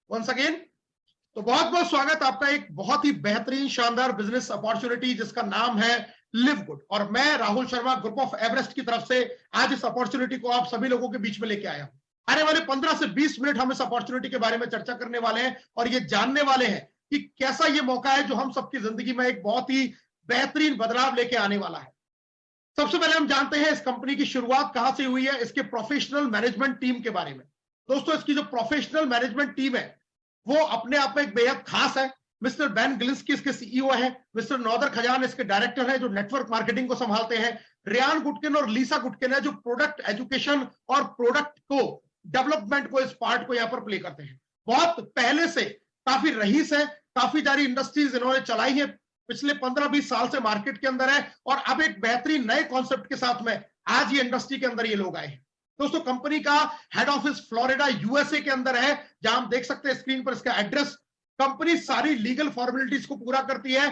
Once again. तो बहुत बहुत स्वागत आपका एक बहुत ही बेहतरीन शानदार बिजनेस अपॉर्चुनिटी जिसका नाम है लिव गुड, और मैं Rahul Sharma group of Everest की तरफ से आज इस अपॉर्चुनिटी को आप सभी लोगों के बीच में लेके आया हूं। आने वाले 15 से 20 मिनट हम इस अपॉर्चुनिटी के बारे में चर्चा करने वाले हैं और ये जानने वाले हैं कि कैसा ये मौका है जो हम सबकी जिंदगी में एक बहुत ही बेहतरीन बदलाव लेके आने वाला है। सबसे पहले हम जानते हैं इस कंपनी की शुरुआत कहां से हुई है, इसके प्रोफेशनल मैनेजमेंट टीम के बारे में। दोस्तों, इसकी जो प्रोफेशनल मैनेजमेंट टीम है वो अपने आप में एक बेहद खास है। मिस्टर बेन गिलिंस्की इसके सीईओ है, मिस्टर नौदर खजान इसके डायरेक्टर है जो नेटवर्क मार्केटिंग को संभालते हैं, रियान गुटकिन और लीसा गुटकिन है जो प्रोडक्ट एजुकेशन और प्रोडक्ट को डेवलपमेंट को इस पार्ट को यहां पर प्ले करते हैं। बहुत पहले से काफी रईस है, काफी सारी इंडस्ट्रीज इन्होंने चलाई है, पिछले 15-20 साल से मार्केट के अंदर है और अब एक बेहतरीन नए कॉन्सेप्ट के साथ में आज ये इंडस्ट्री के अंदर ये लोग आए हैं। दोस्तों, कंपनी का हेड ऑफिस फ्लोरिडा यूएसए के अंदर है, जहां हम देख सकते हैं स्क्रीन पर इसका एड्रेस। कंपनी सारी लीगल फॉर्मेलिटीज को पूरा करती है,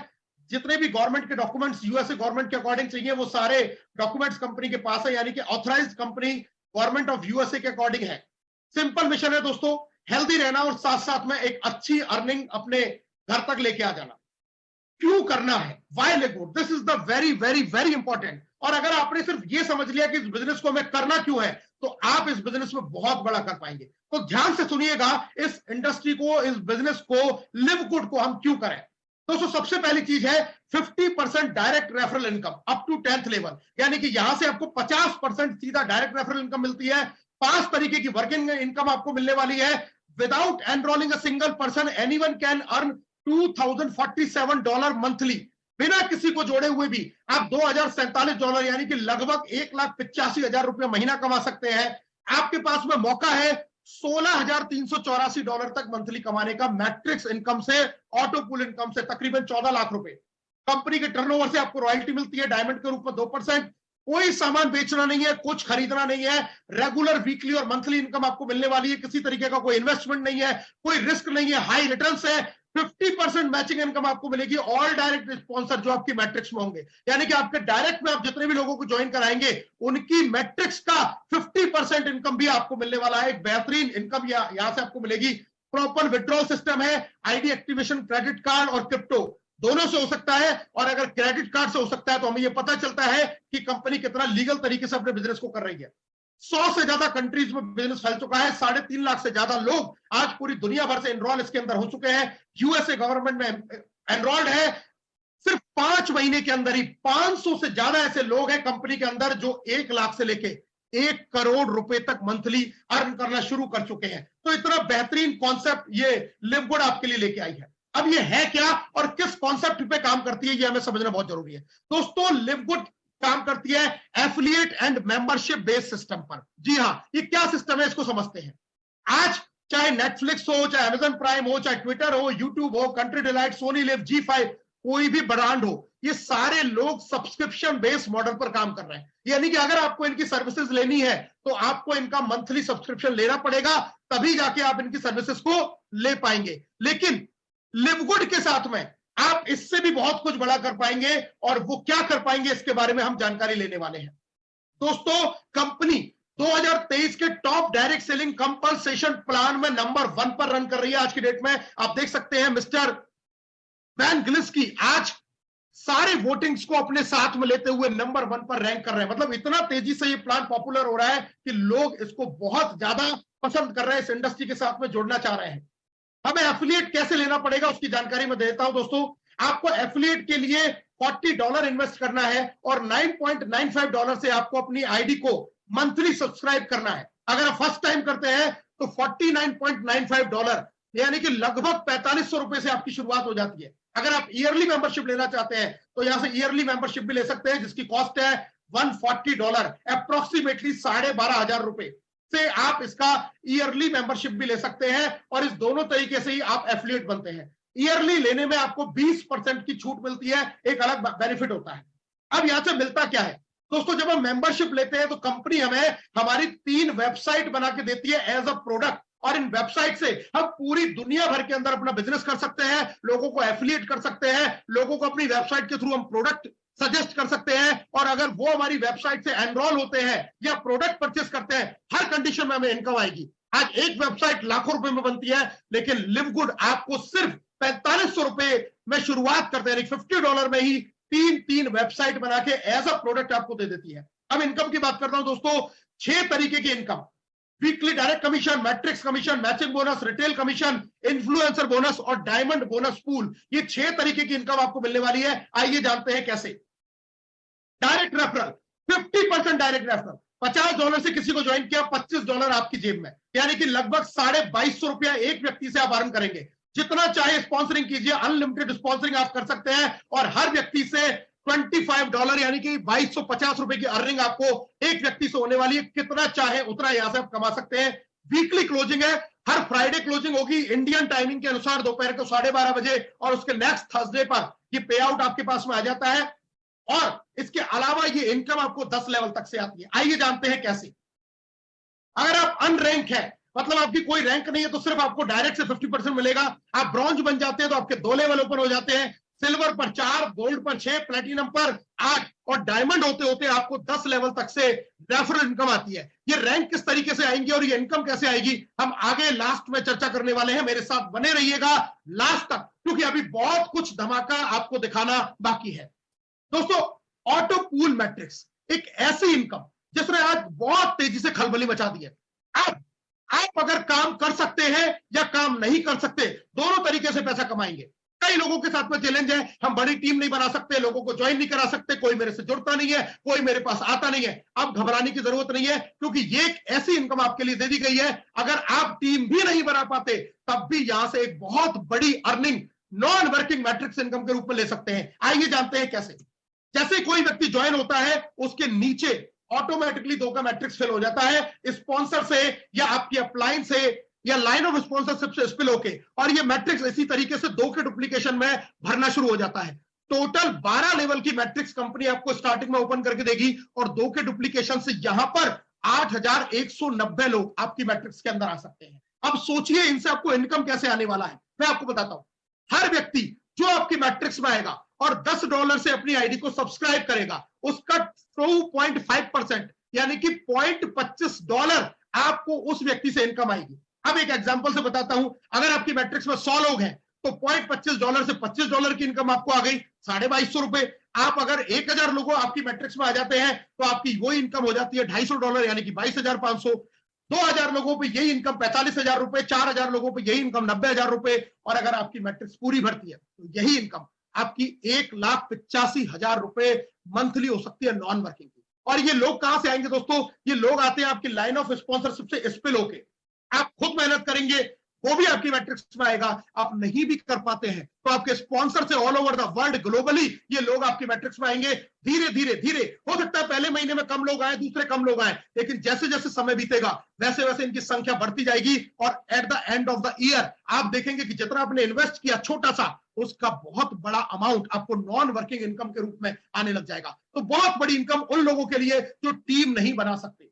जितने भी गवर्नमेंट के डॉक्यूमेंट्स यूएसए गवर्नमेंट के अकॉर्डिंग चाहिए वो सारे डॉक्यूमेंट्स कंपनी के पास है, यानी कि authorised company government of USA के अकॉर्डिंग है। सिंपल मिशन है दोस्तों, हेल्दी रहना और साथ साथ में एक अच्छी अर्निंग अपने घर तक लेके आ जाना। क्यों करना है, why live good, this is the very very very important. और अगर आपने सिर्फ ये समझ लिया कि इस बिजनेस को हमें करना क्यों है तो आप इस बिजनेस में बहुत बड़ा कर पाएंगे। तो ध्यान से सुनिएगा, इस इंडस्ट्री को, इस बिजनेस को, लिव गुड को हम क्यों करें। दोस्तों, सबसे पहली चीज है 50% direct referral income up to 10th level, यानी कि यहां से आपको 50% सीधा डायरेक्ट रेफरल इनकम मिलती है। 5 तरीके की वर्किंग इनकम आपको मिलने वाली है। Without enrolling a single person anyone can earn $2047 monthly. बिना किसी को जोड़े हुए भी आप $2047 यानी कि लगभग 1,85,000 रुपए महीना कमा सकते हैं। आपके पास में मौका है $16,384 तक मंथली कमाने का मैट्रिक्स इनकम से, ऑटो पूल इनकम से तकरीबन 14 लाख रुपए। कंपनी के टर्नओवर से आपको रॉयल्टी मिलती है डायमंड के रूप में 2%। कोई सामान बेचना नहीं है, कुछ खरीदना नहीं है, रेगुलर वीकली और मंथली इनकम आपको मिलने वाली है। किसी तरीके का कोई इन्वेस्टमेंट नहीं है, कोई रिस्क नहीं है, हाई रिटर्न्स है। 50% मैचिंग इनकम आपको मिलेगी ऑल डायरेक्ट स्पॉन्सर जो आपकी मैट्रिक्स में होंगे, यानी कि आपके डायरेक्ट में आप जितने भी लोगों को ज्वाइन कराएंगे उनकी मैट्रिक्स का 50% इनकम भी आपको मिलने वाला है। एक बेहतरीन इनकम यहां से आपको मिलेगी। प्रॉपर विड्रॉल सिस्टम है, आईडी एक्टिवेशन, क्रेडिट कार्ड और क्रिप्टो दोनों से हो सकता है। और अगर क्रेडिट कार्ड से हो सकता है तो हमें यह पता चलता है कि कंपनी कितना लीगल तरीके से अपने बिजनेस को कर रही है। 100 से ज्यादा कंट्रीज में बिजनेस फैल चुका है, 3.5 लाख से ज्यादा लोग आज पूरी दुनिया भर से एनरोल इसके अंदर हो चुके हैं। यूएसए गवर्नमेंट में एनरोल्ड है। सिर्फ 5 महीने के अंदर ही 500 से ज्यादा ऐसे लोग हैं कंपनी के अंदर जो 1 लाख से लेके 1 करोड़ रुपए तक मंथली अर्न करना शुरू कर चुके हैं। तो इतना बेहतरीन कॉन्सेप्ट ये लिव गुड आपके लिए लेके आई है। अब ये है क्या और किस कॉन्सेप्ट पे काम करती है, ये हमें समझना बहुत जरूरी है। दोस्तों, लिव गुड काम करती है affiliate and membership based system पर। जी हां, ये क्या सिस्टम है इसको समझते हैं। आज चाहे नेटफ्लिक्स हो, चाहे अमेजन प्राइम हो, चाहे ट्विटर हो, यूट्यूब हो, country delight, Soni live, G5, कोई भी ब्रांड हो, ये सारे लोग सब्सक्रिप्शन बेस्ड मॉडल पर काम कर रहे हैं। यानी कि अगर आपको इनकी सर्विसेज लेनी है तो आपको इनका मंथली सब्सक्रिप्शन लेना पड़ेगा, तभी जाके आप इनकी सर्विसेज को ले पाएंगे। लेकिन लिव गुड के साथ में आप इससे भी बहुत कुछ बड़ा कर पाएंगे, और वो क्या कर पाएंगे इसके बारे में हम जानकारी लेने वाले हैं। दोस्तों, कंपनी 2023 के top direct selling compensation plan में नंबर 1 पर रन कर रही है आज की डेट में। आप देख सकते हैं मिस्टर बेन गिलिंस्की आज सारे वोटिंग्स को अपने साथ में लेते हुए नंबर 1 पर रैंक कर रहे हैं। मतलब इतना तेजी से ये प्लान पॉपुलर हो रहा है कि लोग इसको बहुत ज्यादा पसंद कर रहे हैं, इस इंडस्ट्री के साथ में जुड़ना चाह रहे हैं। हमें एफिलिएट कैसे लेना पड़ेगा उसकी जानकारी मैं देता हूं। दोस्तों, आपको एफिलिएट के लिए $40 इन्वेस्ट करना है और $9.95 से आपको अपनी आईडी को मंथली सब्सक्राइब करना है। अगर आप फर्स्ट टाइम करते हैं तो $49.95 यानी कि लगभग 4500 रुपए से आपकी शुरुआत हो जाती है। अगर आप ईयरली मेंबरशिप लेना चाहते हैं तो यहां से ईयरली मेंबरशिप भी ले सकते हैं, जिसकी कॉस्ट है $140, अप्रोक्सीमेटली 12,500 रुपए से आप इसका ईयरली मेंबरशिप भी ले सकते हैं। और इस दोनों तरीके से ही आप एफिलिएट बनते हैं। ईयरली लेने में आपको 20% की छूट मिलती है, एक अलग बेनिफिट होता है। अब यहां से मिलता क्या है दोस्तों, जब हम मेंबरशिप लेते हैं तो कंपनी हमें हमारी 3 वेबसाइट बना के देती है एज अ प्रोडक्ट, और इन वेबसाइट से हम पूरी दुनिया भर के अंदर अपना बिजनेस कर सकते हैं, लोगों को एफिलिएट कर सकते हैं, लोगों को अपनी वेबसाइट के थ्रू हम प्रोडक्ट सजेस्ट कर सकते हैं। और अगर वो हमारी वेबसाइट से एनरोल होते हैं या प्रोडक्ट परचेस करते हैं, हर कंडीशन में हमें इनकम आएगी। आज एक वेबसाइट लाखों रुपए में बनती है, लेकिन लिव गुड आपको सिर्फ 4500 रुपए में शुरुआत करते हैं, $50 में ही तीन वेबसाइट बना के एज अ प्रोडक्ट आपको दे देती है। अब इनकम की बात करता हूं दोस्तों, 6 तरीके की income, weekly direct commission, matrix commission, matching bonus, retail commission, influencer bonus और डायमंड बोनस पूल, ये 6 तरीके की इनकम आपको मिलने वाली है। आइए जानते हैं कैसे। डायरेक्ट रेफरल, 50% डायरेक्ट रेफरल, $50 से किसी को ज्वाइन किया, $25 आपकी जेब में, यानी कि लगभग 2250 रुपया एक व्यक्ति से आप अर्न करेंगे। जितना चाहे स्पॉन्सरिंग कीजिए, अनलिमिटेड स्पॉन्सरिंग आप कर सकते हैं और हर व्यक्ति से $25 यानी कि 2250 रुपए की अर्निंग आपको एक व्यक्ति से होने वाली है। कितना चाहे उतना यहां से आप कमा सकते हैं। वीकली क्लोजिंग है, हर फ्राइडे क्लोजिंग होगी इंडियन टाइमिंग के अनुसार दोपहर को 12:30 बजे और उसके नेक्स्ट थर्सडे पर ये पे आउट आपके पास में आ जाता है। और इसके अलावा ये इनकम आपको 10 लेवल तक से आती है। आइए जानते हैं कैसे। अगर आप अनरैंक है, मतलब आपकी कोई रैंक नहीं है, तो सिर्फ आपको डायरेक्ट से 50% मिलेगा। आप ब्रॉन्ज बन जाते हैं तो आपके 2 लेवल ओपन हो जाते हैं, सिल्वर पर 4, गोल्ड पर 6, प्लेटिनम पर 8 और डायमंड होते होते आपको 10 लेवल तक से रेफरल इनकम आती है। ये रैंक किस तरीके से आएंगी और ये इनकम कैसे आएगी, हम आगे लास्ट में चर्चा करने वाले हैं। मेरे साथ बने रहिएगा लास्ट तक, क्योंकि अभी बहुत कुछ धमाका आपको दिखाना बाकी है। दोस्तों, ऑटो पूल मैट्रिक्स एक ऐसी इनकम जिसने आज बहुत तेजी से खलबली मचा दी है। अब आप अगर काम कर सकते हैं या काम नहीं कर सकते, दोनों तरीके से पैसा कमाएंगे। कई लोगों के साथ में चैलेंज है, हम बड़ी टीम नहीं बना सकते, लोगों को ज्वाइन नहीं करा सकते, कोई मेरे से जुड़ता नहीं है, कोई मेरे पास आता नहीं है। अब घबराने की जरूरत नहीं है, क्योंकि ये एक ऐसी इनकम आपके लिए दे दी गई है। अगर आप टीम भी नहीं बना पाते, तब भी यहां से एक बहुत बड़ी earning non working matrix income के रूप में ले सकते हैं। आइए जानते हैं कैसे। जैसे कोई व्यक्ति ज्वाइन होता है, उसके नीचे ऑटोमेटिकली 2 का मैट्रिक्स फिल हो जाता है, स्पॉन्सर से या आपकी अपलाइन से या लाइन ऑफ स्पॉन्सरशिप से स्पिल होके, और ये मैट्रिक्स इसी तरीके से 2 के डुप्लीकेशन में भरना शुरू हो जाता है। टोटल 12 लेवल की मैट्रिक्स कंपनी आपको स्टार्टिंग में ओपन करके देगी और 2 के डुप्लीकेशन से यहां पर 8190 लोग आपकी मैट्रिक्स के अंदर आ सकते हैं। अब सोचिए इनसे आपको इनकम कैसे आने वाला है, मैं आपको बताता हूं। हर व्यक्ति जो आपकी मैट्रिक्स में आएगा और $10 से अपनी आईडी को सब्सक्राइब करेगा, उसका 2.5% यानी कि $0.25 आपको उस व्यक्ति से इनकम आएगी। अब एक एग्जांपल से बताता हूं, अगर आपकी मैट्रिक्स में 100 लोग हैं तो $0.25 से $25 की इनकम आपको आ गई, 2250 रुपए। आप अगर 1000 लोगों आपकी मैट्रिक्स में आ जाते हैं तो आपकी वही इनकम हो जाती है $250 यानी कि 22,500। 2000 लोगों पे यही इनकम 45,000 रुपए, 4000 लोगों पे यही इनकम 90,000 रुपए, और अगर आपकी मैट्रिक्स पूरी भरती है तो यही इनकम आपकी 1,85,000 रुपए मंथली हो सकती है नॉन वर्किंग की। और ये लोग कहां से आएंगे दोस्तों, ये लोग आते हैं आपकी लाइन ऑफ स्पॉन्सरशिप से स्पिल होके। आप खुद मेहनत करेंगे, वो भी आपकी मैट्रिक्स में आएगा। आप नहीं भी कर पाते हैं तो आपके स्पॉन्सर से all over the world globally ये लोग आपकी मैट्रिक्स में आएंगे। धीरे धीरे धीरे हो सकता है पहले महीने में कम लोग आए, दूसरे कम लोग आए, लेकिन जैसे जैसे समय बीतेगा वैसे वैसे इनकी संख्या बढ़ती जाएगी और at the end of the year आप देखेंगे कि जितना आपने इन्वेस्ट किया छोटा सा, उसका बहुत बड़ा अमाउंट आपको नॉन वर्किंग इनकम के रूप में आने लग जाएगा। तो बहुत बड़ी इनकम उन लोगों के लिए जो टीम नहीं बना सकते।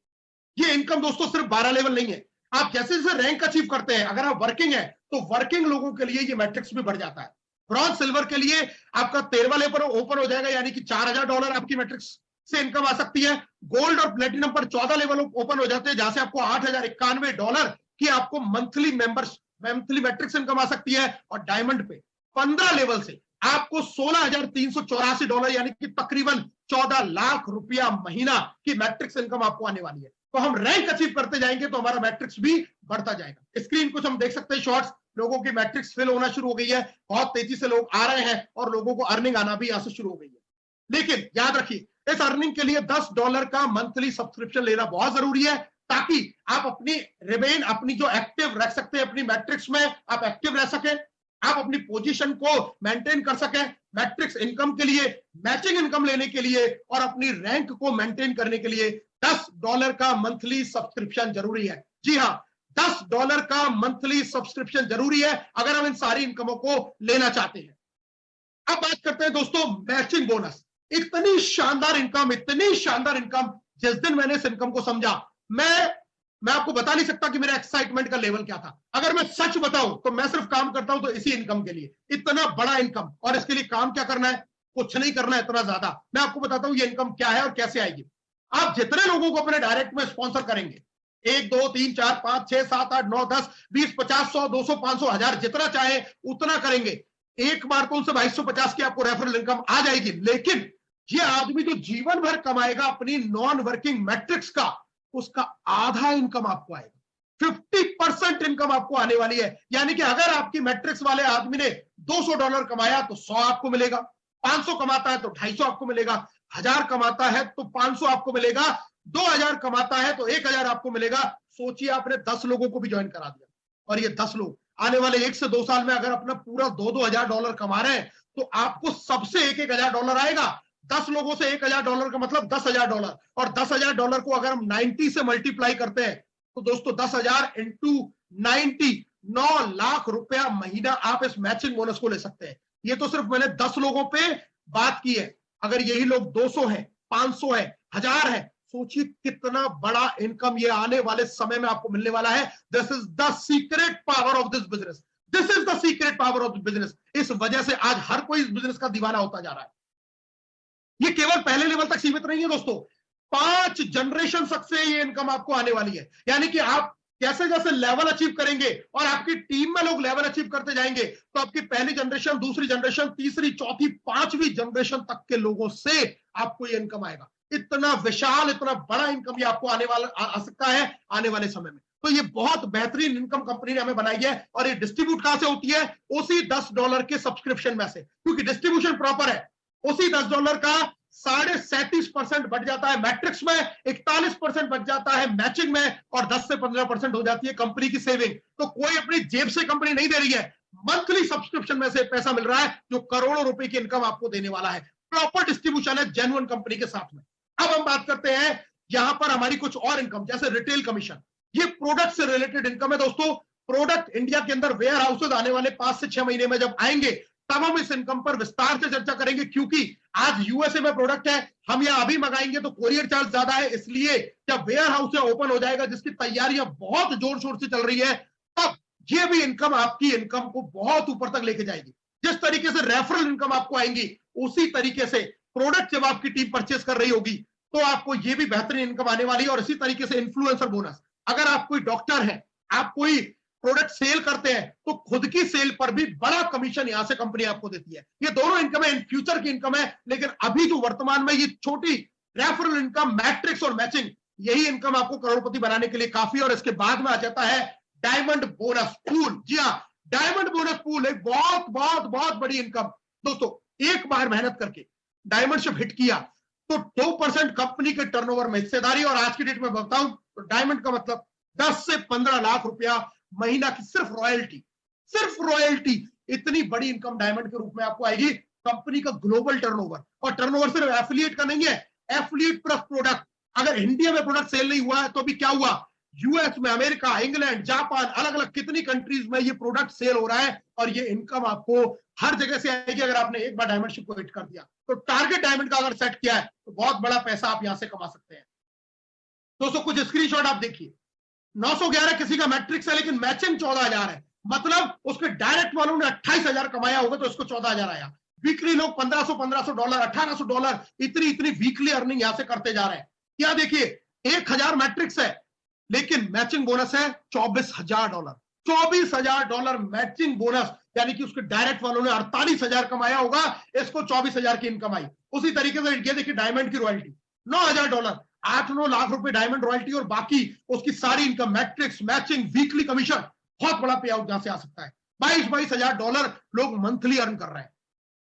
ये इनकम दोस्तों सिर्फ 12 लेवल नहीं है, आप जैसे जैसे रैंक अचीव करते हैं, अगर आप वर्किंग है तो वर्किंग लोगों के लिए ये मैट्रिक्स भी बढ़ जाता है। ब्रॉन्ज सिल्वर के लिए आपका 13वां लेवल ओपन हो जाएगा, यानी कि $4000 आपकी मैट्रिक्स से इनकम आ सकती है। गोल्ड और प्लेटिनम पर 14 लेवल ओपन हो जाते हैं, जहां से आपको $8091 की आपको मंथली मैट्रिक्स इनकम आ सकती है। और डायमंड पे 15 लेवल से आपको $16,384 यानी कि तकरीबन 14 लाख रुपया महीना की मैट्रिक्स इनकम आपको आने वाली है। तो हम रैंक अचीव करते जाएंगे तो हमारा मैट्रिक्स भी बढ़ता जाएगा। स्क्रीन कुछ हम देख सकते हैं शॉर्ट्स, लोगों की मैट्रिक्स फिल होना शुरू हो गई है, बहुत तेजी से लोग आ रहे हैं और लोगों को अर्निंग आना भी यहां से शुरू हो गई है। लेकिन याद रखिए, इस अर्निंग के लिए $10 का मंथली सब्सक्रिप्शन लेना बहुत जरूरी है, ताकि आप अपनी जो एक्टिव रख सकते हैं अपनी मैट्रिक्स में, आप एक्टिव रह सकें, आप अपनी पोजीशन को मेंटेन कर सकें मैट्रिक्स इनकम के लिए, मैचिंग इनकम लेने के लिए और अपनी रैंक को मेंटेन करने के लिए $10 का मंथली सब्सक्रिप्शन जरूरी है। जी हां, $10 का मंथली सब्सक्रिप्शन जरूरी है अगर हम इन सारी इनकमों को लेना चाहते हैं। अब बात करते हैं दोस्तों मैचिंग बोनस। इतनी शानदार इनकम, जिस दिन मैंने इस इनकम को समझा, मैं आपको बता नहीं सकता कि मेरा एक्साइटमेंट का लेवल क्या था। अगर मैं सच बताऊं तो मैं सिर्फ काम करता हूं तो इसी इनकम के लिए, इतना बड़ा इनकम, और इसके लिए काम क्या करना है, कुछ नहीं करना है इतना ज्यादा। मैं आपको बताता हूं ये इनकम क्या है और कैसे आएगी। आप जितने लोगों को अपने डायरेक्ट में स्पॉन्सर करेंगे, 1 2 3 4 5 6 7 8 9 10 20 50 100 200 500 1000 जितना चाहे उतना करेंगे। एक बार तो उनसे 2250 की आपको रेफरल इनकम आ जाएगी। लेकिन ये आदमी जो जीवन भर कमाएगा अपनी नॉन वर्किंग मैट्रिक्स का, उसका आधा इनकम आपको आएगा। 50% इनकम आपको आने वाली है। यानी कि अगर आपकी मैट्रिक्स वाले आदमी ने $200 कमाया तो 100 आपको मिलेगा, 500 कमाता है तो 250 आपको मिलेगा, 1000 कमाता है तो 500 आपको मिलेगा, 2000 कमाता है तो 1000 आपको मिलेगा। सोचिए आपने 10 लोगों को भी ज्वाइन करा दिया, और ये 10 लोग आने वाले 1 से 2 साल में अगर अपना पूरा $2,000 कमा रहे हैं तो आपको सबसे $1,000 आएगा। 10 लोगों से $1,000 का मतलब $10,000, और $10,000 को अगर हम 90 से मल्टीप्लाई करते हैं तो दोस्तों 10,000 इंटू 90 9 लाख रुपया महीना आप इस मैचिंग बोनस को ले सकते हैं। ये तो सिर्फ मैंने 10 लोगों पे बात की है। अगर यही लोग 200 है, 500 है, 1000 है, सोचिए कितना बड़ा इनकम ये आने वाले समय में आपको मिलने वाला है। This is the secret power of this business, this is the secret power of the business. इस वजह से आज हर कोई इस बिजनेस का दीवाना होता जा रहा है। ये केवल पहले लेवल तक सीमित नहीं है दोस्तों, 5 जनरेशन तक से ये इनकम आपको आने वाली है। यानी कि आप जैसे जैसे लेवल अचीव करेंगे और आपकी टीम में लोग लेवल अचीव करते जाएंगे तो आपकी पहली जनरेशन, दूसरी जनरेशन, तीसरी, चौथी, 5वीं जनरेशन तक के लोगों से आपको ये इनकम आएगा। इतना विशाल, इतना बड़ा इनकम ये आपको आने वाला आ सकता है आने वाले समय में। तो ये बहुत बेहतरीन इनकम कंपनी ने हमें बनाई है। और ये डिस्ट्रीब्यूट कहां से होती है? उसी $10 के सब्सक्रिप्शन में से, क्योंकि डिस्ट्रीब्यूशन प्रॉपर है। उसी $10 का 37.5% बढ़ जाता है मैट्रिक्स में, 41% बढ़ जाता है मैचिंग में, और 10 से 15% हो जाती है कंपनी की सेविंग। तो कोई अपनी जेब से कंपनी नहीं दे रही है, मंथली सब्सक्रिप्शन में से पैसा मिल रहा है जो करोड़ों रुपए की इनकम आपको देने वाला है। प्रॉपर डिस्ट्रीब्यूशन है जेन्युइन कंपनी के साथ में। अब हम बात करते हैं यहां पर हमारी कुछ और इनकम, जैसे रिटेल कमीशन। ये प्रोडक्ट से रिलेटेड इनकम है दोस्तों। प्रोडक्ट इंडिया के अंदर वेयर हाउसेज आने वाले 5 से 6 महीने में जब आएंगे तब हम इस इनकम पर विस्तार से चर्चा करेंगे, क्योंकि आज यूएसए में प्रोडक्ट है, हम यहां अभी मंगाएंगे तो कोरियर चार्ज ज्यादा है। इसलिए जब वेयर हाउस ओपन हो जाएगा, जिसकी तैयारियां बहुत जोर शोर से चल रही है, तब ये भी इनकम आपकी इनकम को बहुत ऊपर तक लेके जाएगी। जिस तरीके से रेफरल इनकम आपको आएंगी, उसी तरीके से प्रोडक्ट जब आपकी टीम परचेस कर रही होगी तो आपको ये भी बेहतरीन इनकम आने वाली है। और इसी तरीके से इन्फ्लुएंसर बोनस, अगर आप कोई डॉक्टर हैं, आप कोई प्रोडक्ट सेल करते हैं, तो खुद की सेल पर भी बड़ा कमीशन यहां से कंपनी आपको देती है। ये दोनों इनकम है, इन फ्यूचर की इनकम है। लेकिन अभी जो वर्तमान में ये छोटी रेफरल इनकम, मैट्रिक्स और मैचिंग, यही इनकम आपको करोड़पति बनाने के लिए काफी। और इसके बाद में आ जाता है डायमंड बोनस पूल। जी हाँ, डायमंड बोनस पूल एक बहुत बहुत बहुत बड़ी इनकम। दोस्तों, एक बार मेहनत करके डायमंड शिप हिट किया तो 2% कंपनी के टर्नओवर में हिस्सेदारी। और आज की डेट में बताऊं तो डायमंड का मतलब 10 से 15 लाख रुपया महीना की सिर्फ रॉयल्टी, सिर्फ रॉयल्टी। इतनी बड़ी इनकम डायमंड के रूप में आपको आएगी। कंपनी का ग्लोबल टर्नओवर, और टर्नओवर सिर्फ एफिलिएट का नहीं है, एफिलिएट प्लस प्रोडक्ट। अगर इंडिया में प्रोडक्ट सेल नहीं हुआ है तो अभी क्या हुआ, यूएस में, अमेरिका, इंग्लैंड, जापान, अलग अलग कितनी कंट्रीज में ये प्रोडक्ट सेल हो रहा है। और ये इनकम आपको हर जगह से आएगी अगर आपने एक बार डायमंड शिप को हिट कर दिया। तो टारगेट डायमंड का अगर सेट किया है तो बहुत बड़ा पैसा आप यहां से कमा सकते हैं। दोस्तों, कुछ स्क्रीनशॉट आप देखिए। 911 किसी का मैट्रिक्स है, लेकिन मैचिंग 14,000 है। मतलब उसके डायरेक्ट वालों ने 28,000 कमाया होगा तो इसको 14,000 आया। वीकली लोग $1,500, $1,800 इतनी वीकली अर्निंग यहां से करते जा रहे हैं। क्या देखिए, 1,000 मैट्रिक्स है, लेकिन मैचिंग बोनस है $24,000। $24,000 मैचिंग बोनस, यानी कि उसके डायरेक्ट वालों ने 48,000 कमाया होगा, इसको 24,000 की इनकम आई। उसी तरीके से ये देखिए डायमंड की रॉयल्टी $9,000, 8-9 लाख रुपए डायमंड रॉयल्टी, और बाकी उसकी सारी income, matrix, matching, weekly commission, बहुत बड़ा पे आउट यहां से आ सकता है। $22,000 लोग मंथली अर्न कर रहे हैं,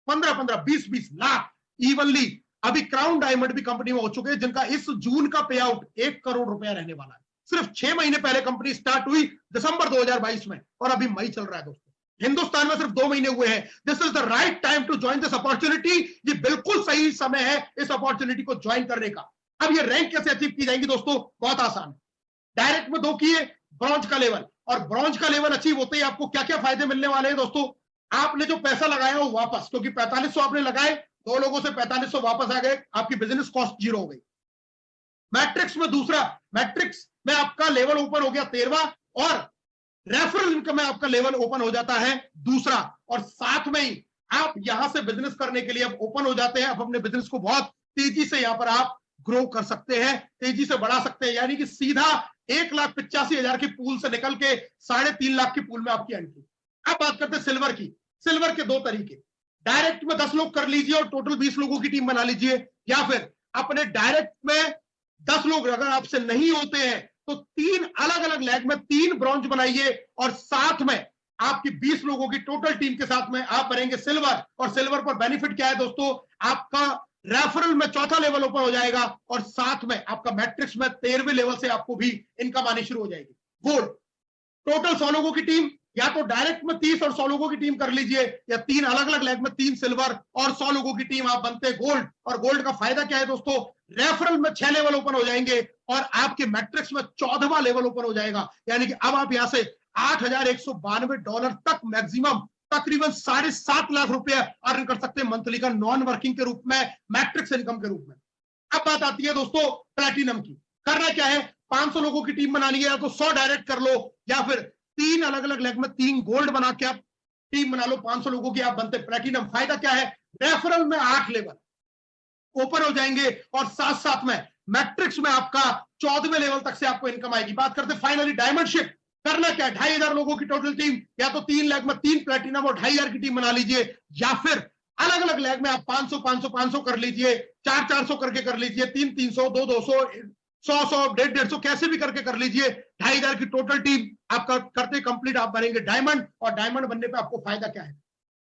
15-15, 20-20 लाख इवनली। अभी क्राउन डायमंड भी कंपनी में हो चुके हैं जिनका इस जून का पे आउट 1 करोड़ रुपया रहने वाला है। सिर्फ 6 महीने पहले कंपनी स्टार्ट हुई दिसंबर 2022 में, और अभी मई चल रहा है दोस्तों। हिंदुस्तान में सिर्फ 2 महीने हुए हैं। This is the right time to join this opportunity. ये बिल्कुल सही समय है इस अपॉर्चुनिटी को ज्वाइन करने का। अब ये रैंक कैसे अचीव की जाएंगी दोस्तों? बहुत आसान है। डायरेक्ट में 2 किए, ब्रॉन्ज का लेवल, और ब्रॉन्ज का लेवल अचीव होते ही आपको क्या क्या फायदे मिलने वाले हैं दोस्तों? आपने जो पैसा लगाया वो वापस, क्योंकि 4500 आपने लगाए, 2 लोगों से 4500 वापस आ गए, आपकी बिजनेस कॉस्ट 0 हो गई। मैट्रिक्स में दूसरा, मैट्रिक्स में आपका लेवल ओपन हो गया 13वां, और रेफरल इनकम में आपका लेवल ओपन हो जाता है दूसरा। और साथ में ही आप यहां से बिजनेस करने के लिए अब ओपन हो जाते हैं। अब अपने बिजनेस को बहुत तेजी से यहां पर आप ग्रो कर सकते हैं, तेजी से बढ़ा सकते हैं। यानी कि सीधा 1,85,000 की पूल से निकल के 3.5 लाख की पूल में आपकी एंट्री। अब बात करते हैं सिल्वर की। सिल्वर के दो तरीके, डायरेक्ट में 10 लोग कर लीजिए और टोटल 20 लोगों की टीम बना लीजिए, या फिर अपने डायरेक्ट में 10 लोग अगर आपसे नहीं होते हैं तो 3 अलग अलग लेग में 3 ब्रॉन्ज बनाइए और साथ में आपकी 20 लोगों की टोटल टीम के साथ में आप बनेंगे सिल्वर। और सिल्वर पर बेनिफिट क्या है दोस्तों, आपका रेफरल में चौथा लेवल ओपन हो जाएगा और साथ में आपका मैट्रिक्स में 13वें लेवल से आपको भी इनकम आनी शुरू हो जाएगी। गोल्ड, टोटल 100 लोगों की टीम, या तो डायरेक्ट में 30 और 100 लोगों की टीम कर लीजिए, या 3 अलग अलग लेग में 3 सिल्वर और 100 लोगों की टीम, आप बनते गोल्ड। और गोल्ड का फायदा क्या है दोस्तों, रेफरल में 6 लेवल ओपन हो जाएंगे और आपके मैट्रिक्स में 14वां लेवल ओपन हो जाएगा। यानी कि अब आप यहां से $8,192 तक मैक्सिमम तकरीबन 7.5 लाख रुपए अर्न कर सकते हैं मंथली का, नॉन वर्किंग के रूप में, मैट्रिक्स इनकम के रूप में। अब बात आती है दोस्तों प्लैटिनम की। करना क्या है, 500 लोगों की टीम बनानी है, या तो 100 डायरेक्ट कर लो, या फिर 3 अलग अलग लेग में 3 गोल्ड बना के आप टीम बना लो 500 लोगों की, आप बनते प्लैटिनम। फायदा क्या है, रेफरल में 8 लेवल ओपन हो जाएंगे और साथ साथ में मैट्रिक्स में आपका 14वें लेवल तक से आपको इनकम आएगी। बात करते हैं फाइनली डायमंडशिप। करना क्या है, 2,500 लोगों की टोटल टीम, या तो 3 लेग में 3 प्लैटिनम और 2,500 की टीम बना लीजिए, या फिर अलग अलग लेग में आप 500 500 500 कर लीजिए, 400 करके कर लीजिए, 300 200 100 150 कैसे भी करके कर लीजिए। 2,500 की टोटल टीम आपका करते कंप्लीट आप बनेंगे डायमंड। और डायमंड बनने पे आपको फायदा क्या है,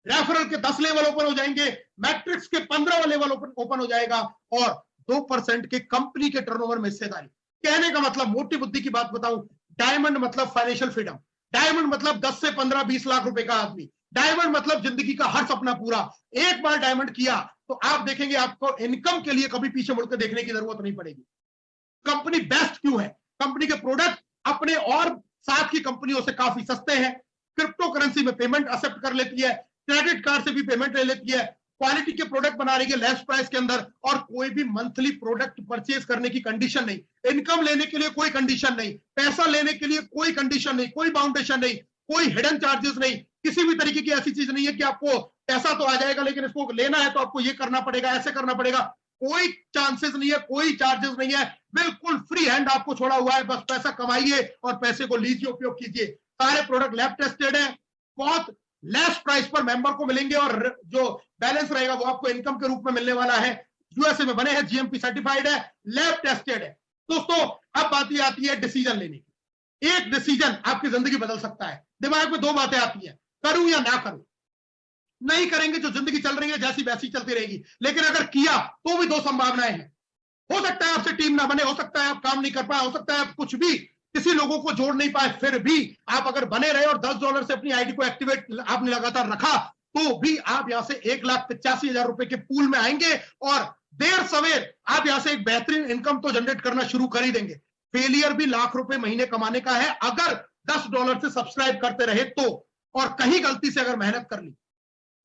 रेफरल के 10 लेवल ओपन हो जाएंगे, मैट्रिक्स के 15वां लेवल ओपन हो जाएगा और 2% के कंपनी के टर्नओवर में हिस्सेदारी। कहने का मतलब, मोटी बुद्धि की बात बताऊं, डायमंड मतलब फाइनेंशियल फ्रीडम, डायमंड मतलब 10 से 15 20 लाख रुपए का आदमी, डायमंड मतलब जिंदगी का हर सपना पूरा। एक बार डायमंड किया तो आप देखेंगे आपको इनकम के लिए कभी पीछे मुड़कर देखने की जरूरत नहीं पड़ेगी। कंपनी बेस्ट क्यों है, कंपनी के प्रोडक्ट अपने और साथ की कंपनियों से काफी सस्ते हैं, क्रिप्टो करेंसी में पेमेंट एक्सेप्ट कर लेती है, क्रेडिट कार्ड से भी पेमेंट ले लेती है, क्वालिटी के प्रोडक्ट बना रही है लेस प्राइस के अंदर, और कोई भी मंथली प्रोडक्ट परचेज करने की कंडीशन नहीं, इनकम लेने के लिए कोई कंडीशन नहीं, पैसा लेने के लिए कोई कंडीशन नहीं, कोई बाउंडेशन नहीं, कोई हिडन चार्जेस नहीं, किसी भी तरीके की ऐसी चीज नहीं है कि आपको पैसा तो आ जाएगा लेकिन इसको लेना है तो आपको ये करना पड़ेगा, ऐसे करना पड़ेगा, कोई चांसेस नहीं है, कोई चार्जेस नहीं है, बिल्कुल फ्री हैंड आपको छोड़ा हुआ है। बस पैसा कमाइए और पैसे को लीजिए, उपयोग कीजिए। सारे प्रोडक्ट लैब टेस्टेड है, बहुत लेस प्राइस पर मेंबर को मिलेंगे और जो बैलेंस रहेगा वो आपको इनकम के रूप में मिलने वाला है। यूएसए में बने हैं, जीएमपी सर्टिफाइड है, लैब टेस्टेड है। दोस्तों अब बात ये आती है डिसीजन लेने की। एक डिसीजन आपकी जिंदगी बदल सकता है। दिमाग में 2 बातें आती हैं, करूं या ना करूं। नहीं करेंगे जो जिंदगी चल रही है जैसी वैसी चलती रहेगी, लेकिन अगर किया तो भी 2 संभावनाएं हैं। हो सकता है आपसे टीम ना बने, हो सकता है आप काम नहीं कर पाए, हो सकता है आप कुछ भी किसी लोगों को जोड़ नहीं पाए, फिर भी आप अगर बने रहे और $10 से अपनी आईडी को एक्टिवेट आपने लगातार रखा तो भी आप यहां से 1,85,000 रुपए के पूल में आएंगे और देर सवेर आप यहां से एक बेहतरीन इनकम तो जनरेट करना शुरू कर ही देंगे। फेलियर भी लाख रुपए महीने कमाने का है अगर $10 से सब्सक्राइब करते रहे तो, और कहीं गलती से अगर मेहनत कर ली,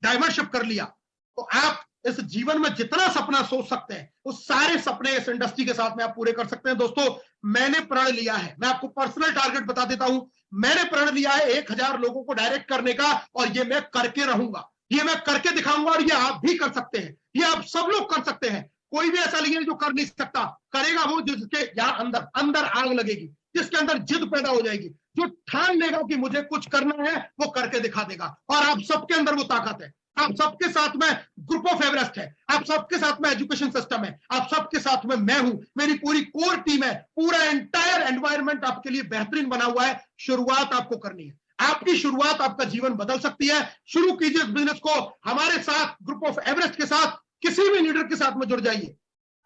डायमंडशिप कर लिया, तो आप इस जीवन में जितना सपना सोच सकते हैं वो सारे सपने इस इंडस्ट्री के साथ में आप पूरे कर सकते हैं। दोस्तों मैंने प्रण लिया है, मैं आपको पर्सनल टारगेट बता देता हूं, मैंने प्रण लिया है 1,000 लोगों को डायरेक्ट करने का, और ये मैं करके रहूंगा, ये मैं करके दिखाऊंगा, और ये आप भी कर सकते हैं, ये आप सब लोग कर सकते हैं। कोई भी ऐसा नहीं है जो कर नहीं सकता, करेगा वो जिसके यहाँ अंदर अंदर आग लगेगी, जिसके अंदर जिद पैदा हो जाएगी, जो ठान लेगा कि मुझे कुछ करना है वो करके दिखा देगा। और आप सबके अंदर वो ताकत है, आप सबके साथ में ग्रुप ऑफ एवरेस्ट है, आप सबके साथ में एजुकेशन सिस्टम है, आप सबके साथ में मैं हूं, मेरी पूरी कोर टीम है, पूरा एंटायर एनवायरनमेंट आपके लिए बेहतरीन बना हुआ है। शुरुआत आपको करनी है, आपकी शुरुआत आपका जीवन बदल सकती है। शुरू कीजिए इस बिजनेस को हमारे साथ, ग्रुप ऑफ एवरेस्ट के साथ, किसी भी लीडर के साथ में जुड़ जाइए,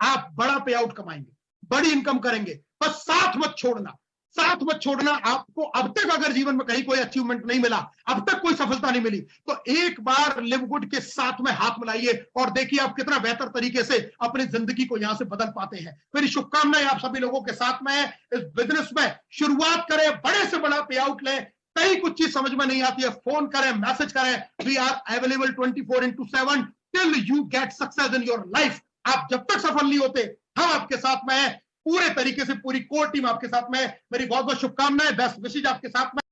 आप बड़ा पे आउट कमाएंगे, बड़ी इनकम करेंगे। बस साथ मत छोड़ना, साथ मत छोड़ना। आपको अब तक अगर जीवन में कहीं कोई अचीवमेंट नहीं मिला, अब तक कोई सफलता नहीं मिली, तो एक बार लिव गुड के साथ में हाथ मिलाइए और देखिए आप कितना बेहतर तरीके से अपनी जिंदगी को यहां से बदल पाते हैं। मेरी शुभकामनाएं आप सभी लोगों के साथ में है। इस बिजनेस में शुरुआत करें, बड़े से बड़ा पे आउट लें। कहीं कुछ चीज समझ में नहीं आती है, फोन करें, मैसेज करें, we are available 24/7 till you get success in your life. आप जब तक सफल नहीं होते हम आपके साथ में है, पूरे तरीके से पूरी कोर टीम आपके साथ में है। मेरी बहुत बहुत शुभकामनाएं, बेस्ट विशेष आपके साथ में।